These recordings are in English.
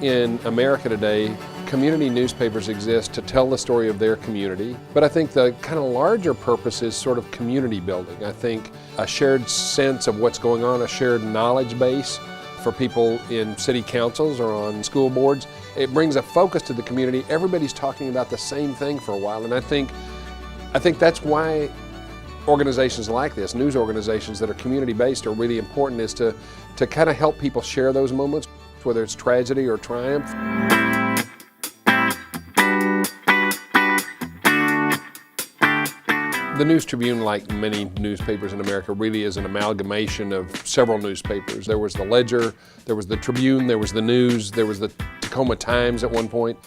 in America today, community newspapers exist to tell the story of their community, but I think the kind of larger purpose is sort of community building. I think a shared sense of what's going on, a shared knowledge base for people in city councils or on school boards. It brings a focus to the community. Everybody's talking about the same thing for a while, and I think that's why organizations like this, news organizations that are community-based, are really important, is to kind of help people share those moments, whether it's tragedy or triumph. The News Tribune, like many newspapers in America, really is an amalgamation of several newspapers. There was the Ledger, there was the Tribune, there was the News, there was the Tacoma Times at one point.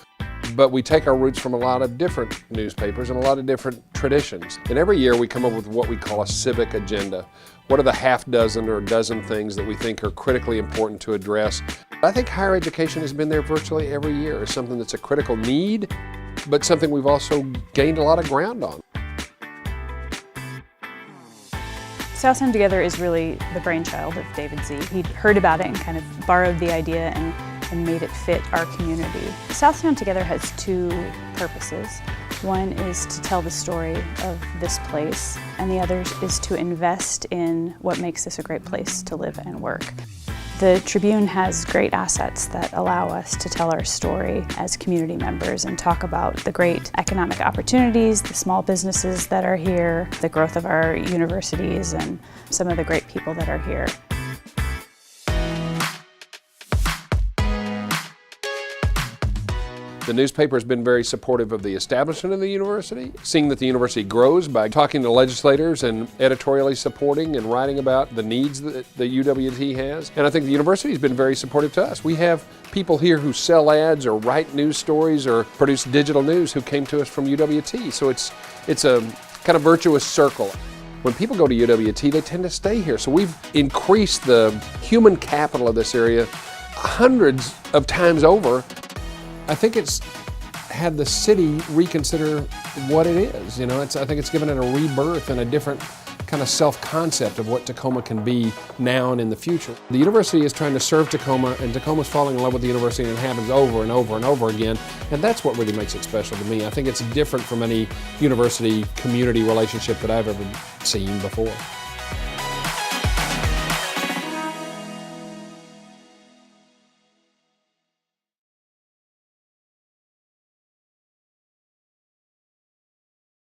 But we take our roots from a lot of different newspapers and a lot of different traditions. And every year we come up with what we call a civic agenda. What are the half dozen or dozen things that we think are critically important to address? I think higher education has been there virtually every year. It's something that's a critical need, but something we've also gained a lot of ground on. Southtown Together is really the brainchild of David Z. He heard about it and kind of borrowed the idea and made it fit our community. Southtown Together has two purposes. One is to tell the story of this place, and the other is to invest in what makes this a great place to live and work. The Tribune has great assets that allow us to tell our story as community members and talk about the great economic opportunities, the small businesses that are here, the growth of our universities, and some of the great people that are here. The newspaper has been very supportive of the establishment of the university, seeing that the university grows by talking to legislators and editorially supporting and writing about the needs that the UWT has. And I think the university has been very supportive to us. We have people here who sell ads or write news stories or produce digital news who came to us from UWT. So it's a kind of virtuous circle. When people go to UWT, they tend to stay here. So we've increased the human capital of this area hundreds of times over. I think it's had the city reconsider what it is. You know, I think it's given it a rebirth and a different kind of self-concept of what Tacoma can be now and in the future. The university is trying to serve Tacoma, and Tacoma's falling in love with the university, and it happens over and over and over again. And that's what really makes it special to me. I think it's different from any university-community relationship that I've ever seen before.